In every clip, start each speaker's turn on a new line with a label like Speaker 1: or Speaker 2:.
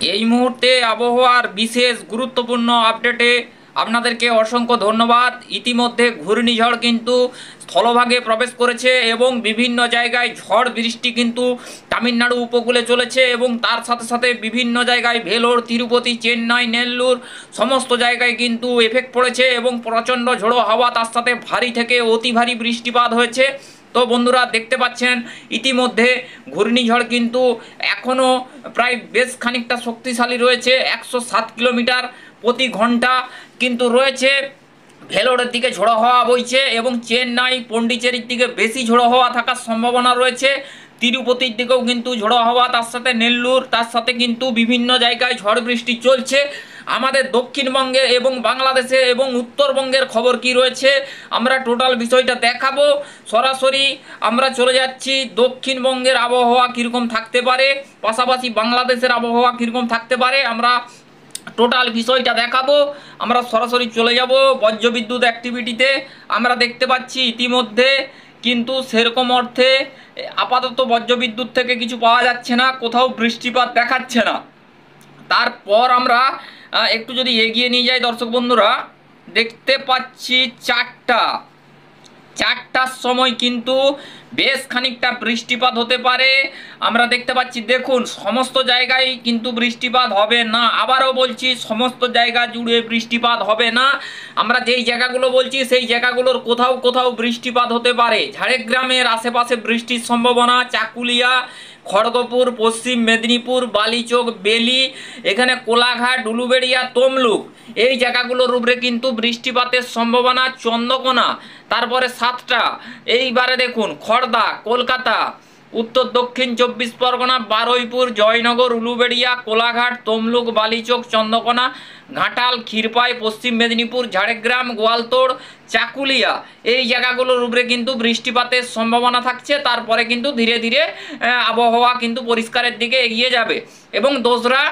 Speaker 1: এই মুহূর্তে আবহাওয়ার বিশেষ গুরুত্বপূর্ণ আপডেটে আপনাদেরকে অসংখ্য ধন্যবাদ। ইতিমধ্যে ঘূর্ণিঝড় কিন্তু স্থলভাগে প্রবেশ করেছে এবং বিভিন্ন জায়গায় ঝড় বৃষ্টি কিন্তু তামিলনাড়ু উপকূলে চলেছে এবং তার সাথে সাথে বিভিন্ন জায়গায় ভেলোর, তিরুপতি, চেন্নাই, নেল্লুর সমস্ত জায়গায় কিন্তু এফেক্ট পড়েছে এবং প্রচণ্ড ঝোড়ো হাওয়া, তার সাথে ভারী থেকে অতি ভারী বৃষ্টিপাত হয়েছে। তো বন্ধুরা দেখতে পাচ্ছেন ইতিমধ্যে ঘূর্ণিঝড় কিন্তু এখনও প্রায় বেশ খানিকটা শক্তিশালী রয়েছে, 107 কিলোমিটার প্রতি ঘন্টা কিন্তু রয়েছে। ভেলোরের দিকে ঝোড়ো হাওয়া বইছে এবং চেন্নাই, পন্ডিচেরির দিকে বেশি ঝোড়ো হাওয়া থাকার সম্ভাবনা রয়েছে। তিরুপতির দিকেও কিন্তু ঝোড়ো হাওয়া, তার সাথে নেল্লুর, তার সাথে কিন্তু বিভিন্ন জায়গায় ঝড় বৃষ্টি চলছে। আমাদের দক্ষিণবঙ্গে এবং বাংলাদেশে এবং উত্তরবঙ্গের খবর কি রয়েছে আমরা টোটাল বিষয়টা দেখাবো। সরাসরি আমরা চলে যাচ্ছি দক্ষিণবঙ্গের আবহাওয়া কীরকম থাকতে পারে, পাশাপাশি বাংলাদেশের আবহাওয়া কীরকম থাকতে পারে আমরা টোটাল বিষয়টা দেখাবো। আমরা সরাসরি চলে যাব বজ্রবিদ্যুৎ অ্যাক্টিভিটিতে। আমরা দেখতে পাচ্ছি ইতিমধ্যে কিন্তু সেরকম অর্থে আপাতত বজ্রবিদ্যুৎ থেকে কিছু পাওয়া যাচ্ছে না, কোথাও বৃষ্টিপাত দেখাচ্ছে না। তারপর আমরা একটু যদি এগিয়ে নিয়ে যাই দর্শক বন্ধুরা, দেখতে পাচ্ছি চারটার সময় কিন্তু বেশ খানিকটা বৃষ্টিপাত হতে পারে। আমরা দেখতে পাচ্ছি, দেখুন সমস্ত জায়গায় কিন্তু বৃষ্টিপাত হবে না। আবারও বলছি, সমস্ত জায়গা জুড়ে বৃষ্টিপাত হবে না। আমরা যেই জায়গাগুলো বলছি সেই জায়গাগুলোর কোথাও কোথাও বৃষ্টিপাত হতে পারে। ঝাড়গ্রামের আশেপাশে বৃষ্টির সম্ভাবনা, চাকুলিয়া, খড়গপুর, পশ্চিম মেদিনীপুর, বালিচক, বেলি, এখানে কোলাঘাট, উলুবেড়িয়া, তমলুক, এই জায়গাগুলোর উপরে কিন্তু বৃষ্টিপাতের সম্ভাবনা। চন্দ্রকোনা, তারপরে সাতটা, এইবারে দেখুন খড়দা, কলকাতা, উত্তর দক্ষিণ 24 পরগনা, বারুইপুর, জয়নগর, উলুবেড়িয়া, কোলাঘাট, তমলুক, বালিচক, চন্দ্রকোনা, ঘাটাল, ক্ষীরপাই, পশ্চিম মেদিনীপুর, ঝাড়গ্রাম, গোয়ালতোড়, চাকুলিয়া, এই জায়গাগুলোর উপরে কিন্তু বৃষ্টিপাতের সম্ভাবনা থাকছে। তারপরে কিন্তু ধীরে ধীরে আবহাওয়া কিন্তু পরিষ্কারের দিকে এগিয়ে যাবে। এবং দোসরা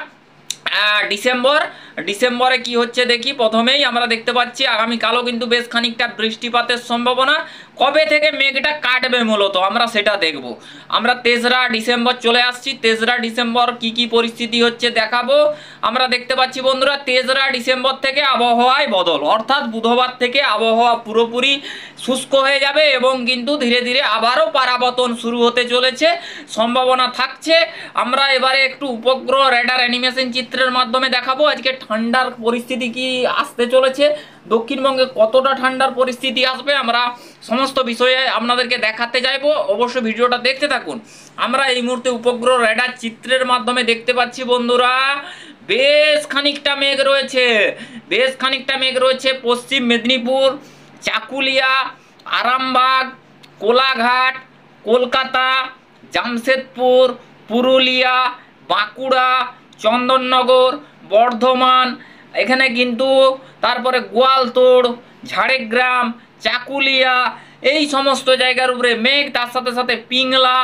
Speaker 1: ডিসেম্বরে কি হচ্ছে দেখি। প্রথমেই আমরা দেখতে পাচ্ছি আগামীকালও কিন্তু বেশ খানিকটা বৃষ্টিপাতের সম্ভাবনা। কবে থেকে মেঘটা কাটবে মূলত আমরা সেটা দেখব। আমরা 3রা ডিসেম্বর চলে আসছি। 3রা ডিসেম্বর কি কি পরিস্থিতি হচ্ছে দেখাবো। আমরা দেখতে পাচ্ছি বন্ধুরা 3রা ডিসেম্বর থেকে আবহাওয়ায় বদল, অর্থাৎ বুধবার থেকে আবহাওয়া পুরোপুরি শুষ্ক হয়ে যাবে এবং কিন্তু ধীরে ধীরে আবারও পারাবর্তন শুরু হতে চলেছে, সম্ভাবনা থাকছে। আমরা এবারে একটু উপগ্রহ রেডার অ্যানিমেশন চিত্রের মাধ্যমে দেখাবো আজকে ঠান্ডার পরিস্থিতি কি আসতে চলেছে, দক্ষিণবঙ্গে কতটা ঠান্ডার পরিস্থিতি আসবে, আমরা সমস্ত বিষয়ে আপনাদেরকে দেখাতে চাইবো। অবশ্যই ভিডিওটা দেখতে থাকুন। আমরা এই মুহূর্তে উপগ্রহ রেডার চিত্রের মাধ্যমে দেখতে পাচ্ছি বন্ধুরা বেশ খানিকটা মেঘ রয়েছে পশ্চিম মেদিনীপুর, চাকুলিয়া, আরামবাগ, কোলাঘাট, কলকাতা, জামশেদপুর, পুরুলিয়া, বাঁকুড়া, চন্দননগর, বর্ধমান, এখানে কিন্তু তারপরে গোয়ালতোড়, ঝাড়গ্রাম, চাকুলিয়া, এই সমস্ত জায়গার উপরে মেঘ। তার সাথে সাথে পিংলা,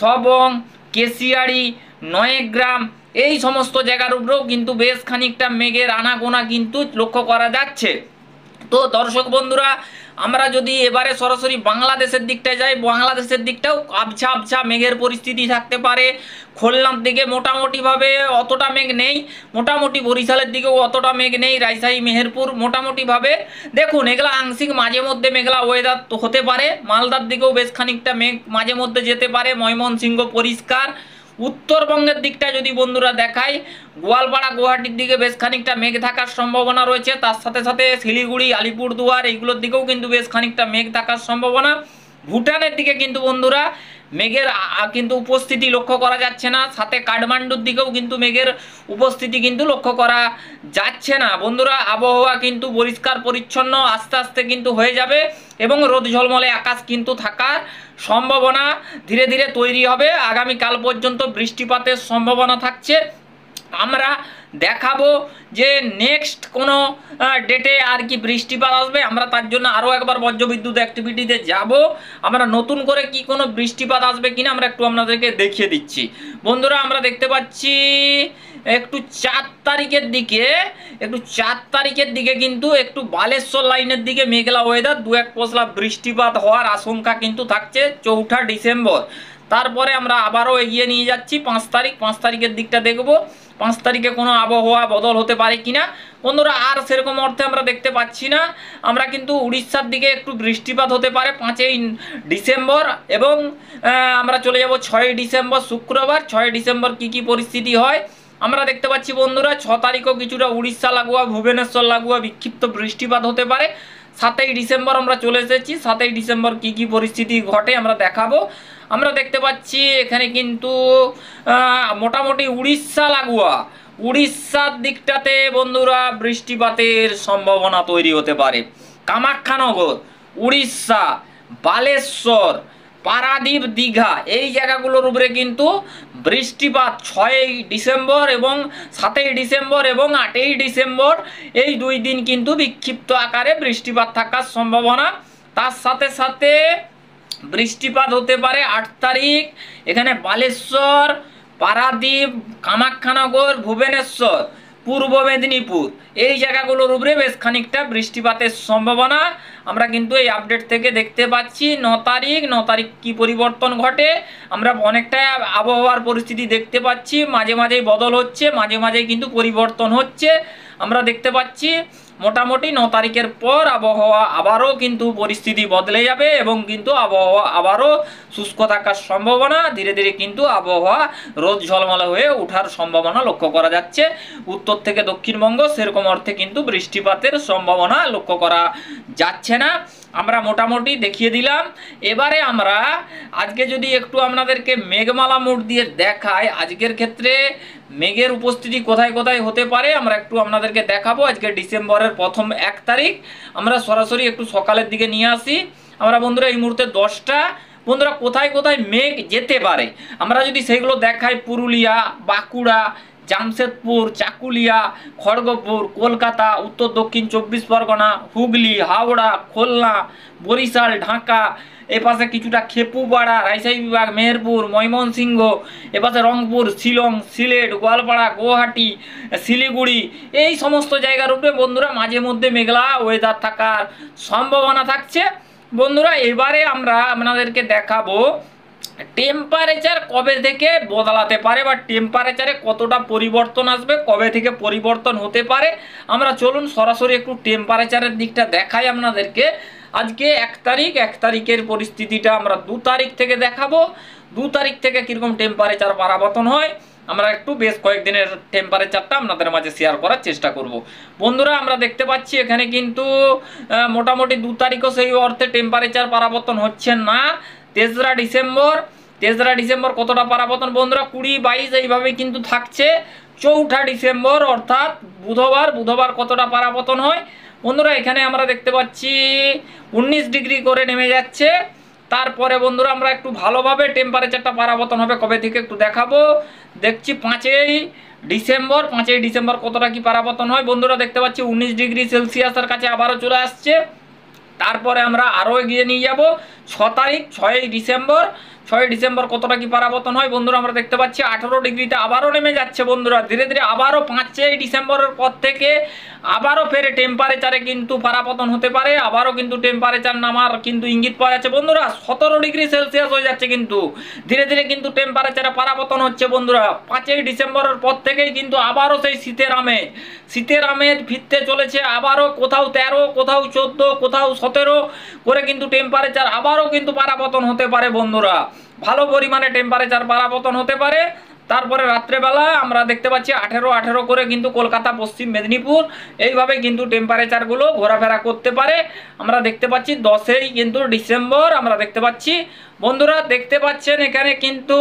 Speaker 1: সবং, কেশিয়াড়ি, নয়গ্রাম, এই সমস্ত জায়গার উপরেও কিন্তু বেশ খানিকটা মেঘের আনাগোনা কিন্তু লক্ষ্য করা যাচ্ছে। তো দর্শক বন্ধুরা, আমরা যদি এবারে সরাসরি বাংলাদেশের দিকটায় যাই, বাংলাদেশের দিকটাও আবছা আবছা মেঘের পরিস্থিতি থাকতে পারে। খুলনার দিকে মোটামুটিভাবে অতটা মেঘ নেই, মোটামুটি বরিশালের দিকেও অতটা মেঘ নেই, রাজশাহী, মেহেরপুর মোটামুটিভাবে দেখুন এগুলা আংশিক মাঝে মধ্যে মেঘলা ওয়েদার তো হতে পারে। মালদার দিকেও বেশ খানিকটা মেঘ মাঝে মধ্যে যেতে পারে, ময়মনসিংহ পরিষ্কার। উত্তরবঙ্গের দিকটা যদি বন্ধুরা দেখাই, গোয়ালপাড়া, গুয়াহাটির দিকে বেশ খানিকটা মেঘ থাকার সম্ভাবনা রয়েছে। তার সাথে সাথে শিলিগুড়ি, আলিপুরদুয়ার, এইগুলোর দিকেও কিন্তু বেশ খানিকটা মেঘ থাকার সম্ভাবনা। ভুটানের দিকে কিন্তু বন্ধুরা মেঘের কিন্তু উপস্থিতি লক্ষ্য করা যাচ্ছে না, সাথে কাঠমান্ডুর দিকেও কিন্তু মেঘের উপস্থিতি কিন্তু লক্ষ্য করা যাচ্ছে না। বন্ধুরা আবহাওয়া কিন্তু পরিষ্কার পরিচ্ছন্ন আস্তে আস্তে কিন্তু হয়ে যাবে এবং রোদ ঝলমলে আকাশ কিন্তু থাকার সম্ভাবনা ধীরে ধীরে তৈরি হবে। আগামীকাল পর্যন্ত বৃষ্টিপাতের সম্ভাবনা থাকছে। আমরা দেখাবো যে নেক্সট কোনো ডেটে আর কি বৃষ্টিপাত আসবে। আমরা তার জন্য আরও একবার বজ্রবিদ্যুৎ অ্যাক্টিভিটিতে যাব। আমরা নতুন করে কি কোনো বৃষ্টিপাত আসবে কিনা আমরা একটু আপনাদেরকে দেখিয়ে দিচ্ছি। বন্ধুরা আমরা দেখতে পাচ্ছি একটু 4 তারিখের দিকে কিন্তু একটু বালেশ্বর লাইনের দিকে মেঘলা ওয়েদার, 2-1 পশলা বৃষ্টিপাত হওয়ার আশঙ্কা কিন্তু থাকছে 4ঠা ডিসেম্বর। তারপরে আমরা আবারও এগিয়ে নিয়ে যাচ্ছি 5 তারিখ। 5 তারিখের দিকটা দেখব 5 তারিখে কোনো আবহাওয়া বদল হতে পারে কিনা বন্ধুরা। আর সেরকম অর্থে আমরা দেখতে পাচ্ছি না। আমরা কিন্তু উড়িষ্যার দিকে একটু বৃষ্টিপাত হতে পারে 5ই ডিসেম্বর, এবং আমরা চলে যাব 6ই ডিসেম্বর শুক্রবার। 6ই ডিসেম্বর কি কি পরিস্থিতি হয় আমরা দেখতে পাচ্ছি বন্ধুরা। 6 তারিখও কিছুটা উড়িষ্যা লাগোয়া ভুবনেশ্বর লাগোয়া বিক্ষিপ্ত বৃষ্টিপাত হতে পারে। 7ই ডিসেম্বর আমরা চলে এসেছি। 7ই ডিসেম্বর কি কি পরিস্থিতি ঘটে আমরা দেখাবো। আমরা দেখতে পাচ্ছি এখানে কিন্তু মোটামুটি উড়িষ্যা লাগোয়া উড়িষ্যার দিকটাতে বন্ধুরা বৃষ্টিপাতের সম্ভাবনা তৈরি হতে পারে। কামাখ্যানগর, উড়িষ্যা, বালেশ্বর, পারাদ্বীপ, দীঘা এই জায়গাগুলোর উপরে কিন্তু বৃষ্টিপাত 6ই ডিসেম্বর এবং 7ই ডিসেম্বর এবং 8ই ডিসেম্বর এই 2 দিন কিন্তু বিক্ষিপ্ত আকারে বৃষ্টিপাত থাকার সম্ভাবনা। তার সাথে সাথে বৃষ্টিপাত হতে পারে 8 তারিখ এখানে বালেশ্বর, পারাদ্বীপ, কামাখ্যানগর, ভুবনেশ্বর, পূর্ব মেদিনীপুর এই জায়গাগুলোর উপরে বেশ খানিকটা বৃষ্টিপাতের সম্ভাবনা আমরা কিন্তু এই আপডেট থেকে দেখতে পাচ্ছি। 9 তারিখ কি পরিবর্তন ঘটে আমরা অনেকটা আবহাওয়ার পরিস্থিতি দেখতে পাচ্ছি। মাঝে মাঝেই বদল হচ্ছে, মাঝে মাঝেই কিন্তু পরিবর্তন হচ্ছে আমরা দেখতে পাচ্ছি। মোটামুটি 9 তারিখের পর আবহাওয়া আবারও কিন্তু পরিস্থিতি বদলে যাবে এবং কিন্তু আবহাওয়া আবারও শুষ্ক থাকার সম্ভাবনা। ধীরে ধীরে কিন্তু আবহাওয়া রোদ ঝলমলে হয়ে ওঠার সম্ভাবনা লক্ষ্য করা যাচ্ছে। উত্তর থেকে দক্ষিণবঙ্গ সেরকম অর্থে কিন্তু বৃষ্টিপাতের সম্ভাবনা লক্ষ্য করা যাচ্ছে না। আমরা মোটামুটি দেখিয়ে দিলাম। এবারে আমরা আজকে যদি একটু আপনাদেরকে মেঘমালা মোড দিয়ে দেখাই, আজকের ক্ষেত্রে মেঘের উপস্থিতি কোথায় কোথায় হতে পারে আমরা একটু আপনাদেরকে দেখাবো। আজকে ডিসেম্বরের প্রথম 1 তারিখ আমরা সরাসরি একটু সকালের দিকে নিয়ে আসি। আমরা বন্ধুরা এই মুহূর্তে 10টা বন্ধুরা কোথায় কোথায় মেঘ যেতে পারে আমরা যদি সেইগুলো দেখাই, পুরুলিয়া, বাঁকুড়া, জামশেদপুর, চাকুলিয়া, খড়গপুর, কলকাতা, উত্তর দক্ষিণ 24 পরগনা, হুগলি, হাওড়া, খুলনা, বরিশাল, ঢাকা, এপাশে কিছুটা খেপুপাড়া, রাজশাহী বিভাগ, মেহেরপুর, ময়মনসিংহ, এপাশে রংপুর, শিলং, সিলেট, গোয়ালপাড়া, গুয়াহাটি, শিলিগুড়ি এই সমস্ত জায়গার উপরে বন্ধুরা মাঝে মধ্যে মেঘলা ওয়েদার থাকার সম্ভাবনা থাকছে। বন্ধুরা এবারে আমরা আপনাদেরকে দেখাবো টেম্পারেচার কবে থেকে বদলাতে পারে বা টেম্পারেচারে কতটা পরিবর্তন আসবে, কবে থেকে পরিবর্তন হতে পারে। আমরা চলুন সরাসরি একটু টেম্পারেচারের দিকটা দেখাই আপনাদেরকে। আজকে 1 তারিখ, 1 তারিখের পরিস্থিতিটা আমরা 2 তারিখ থেকে দেখাবো। 2 তারিখ থেকে কীরকম টেম্পারেচার পরিবর্তন হয় আমরা একটু বেশ কয়েকদিনের টেম্পারেচারটা আপনাদের মাঝে শেয়ার করার চেষ্টা করব। বন্ধুরা আমরা দেখতে পাচ্ছি এখানে কিন্তু মোটামুটি 2 তারিখও সেই অর্থে টেম্পারেচার পরিবর্তন হচ্ছে না। 3রা ডিসেম্বর কতটা পরিবর্তন বন্ধুরা 20, 22 এইভাবেই কিন্তু থাকছে। 4ঠা ডিসেম্বর অর্থাৎ বুধবার কতটা পরিবর্তন হয় বন্ধুরা এখানে আমরা দেখতে পাচ্ছি 19 ডিগ্রি করে নেমে যাচ্ছে। তারপরে বন্ধুরা আমরা একটু ভালোভাবে টেম্পারেচারটা পরিবর্তন হবে কবে থেকে একটু দেখাবো। দেখছি 5ই ডিসেম্বর কতটা কি পরিবর্তন হয় বন্ধুরা দেখতে পাচ্ছি 19 ডিগ্রি সেলসিয়াসের কাছে আবারও চলে আসছে। তারপরে আমরা আরও এগিয়ে নিয়ে যাব 6 তারিখ 6ই ডিসেম্বর কতটা কি পরিবর্তন হয় বন্ধুরা আমরা দেখতে পাচ্ছি 18 ডিগ্রিতে আবারও নেমে যাচ্ছে বন্ধুরা। ধীরে ধীরে আবারও 5ই ডিসেম্বরের পর থেকে আবারও ফের টেম্পারেচারে কিন্তু পরিবর্তন হতে পারে, আবারও কিন্তু টেম্পারেচার নামার কিন্তু ইঙ্গিত পাওয়া যাচ্ছে বন্ধুরা। 17 ডিগ্রি সেলসিয়াস হয়ে যাচ্ছে কিন্তু ধীরে ধীরে কিন্তু টেম্পারেচারে পরিবর্তন হচ্ছে বন্ধুরা। 5ই ডিসেম্বরের পর থেকেই কিন্তু আবারও সেই শীতের আমেজ ফিরতে চলেছে। আবারও কোথাও 13, কোথাও 14, কোথাও 17 করে কিন্তু টেম্পারেচার আবারও কিন্তু পরিবর্তন হতে পারে বন্ধুরা। ভালো পরিমাণে টেম্পারেচার পরিবর্তন হতে পারে। তারপরে রাত্রেবেলা আমরা দেখতে পাচ্ছি 18 করে কিন্তু কলকাতা, পশ্চিম মেদিনীপুর এইভাবে কিন্তু টেম্পারেচারগুলো ঘোরাফেরা করতে পারে। আমরা দেখতে পাচ্ছি 10ই কিন্তু ডিসেম্বর আমরা দেখতে পাচ্ছি বন্ধুরা দেখতে পাচ্ছেন এখানে কিন্তু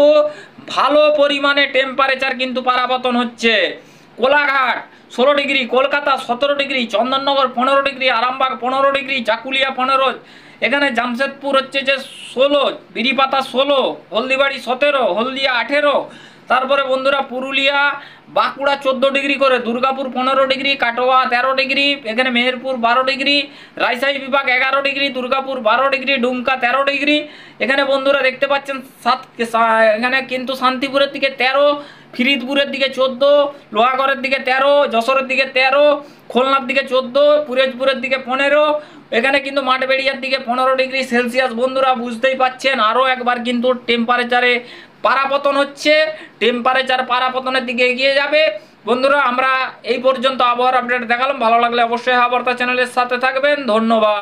Speaker 1: ভালো পরিমাণে টেম্পারেচার কিন্তু পরিবর্তন হচ্ছে। Kolaghat 16 degree, Kolkata 17 degree, Chandannagar 15 degree, Arambagh 15 degree, Chakulia 15, এখানে জামশেদপুর হচ্ছে যে 16, বিরিপাতা 16, হলদিবাড়ি 17, হলদিয়া 18, তারপরে বন্ধুরা পুরুলিয়া, বাঁকুড়া 14 ডিগ্রি করে, দুর্গাপুর 15 ডিগ্রি, কাটোয়া 13 ডিগ্রি, এখানে মেহেরপুর 12 ডিগ্রি, রাজশাহী বিভাগ 11 degree, Durgapur 12 degree, Dumka 13 degree. এখানে বন্ধুরা দেখতে পাচ্ছেন এখানে কিন্তু শান্তিপুরের দিকে 13, ফরিদপুরের দিকে 14, লোহাগড়ের দিকে 13, যশোরের দিকে 13, খুলনার দিকে 14, পিরোজপুরের দিকে 15, এখানে কিন্তু মাঠবেড়িয়ার দিকে 15 ডিগ্রি সেলসিয়াস। বন্ধুরা বুঝতেই পাচ্ছেন, আরও একবার কিন্তু টেম্পারেচারে পারাপতন হচ্ছে, টেম্পারেচার পারাপতনের দিকে এগিয়ে যাবে। বন্ধুরা আমরা এই পর্যন্ত আবহাওয়ার আপডেট দেখালাম। ভালো লাগলে অবশ্যই আবহাওয়া বার্তা চ্যানেলের সাথে থাকবেন। ধন্যবাদ।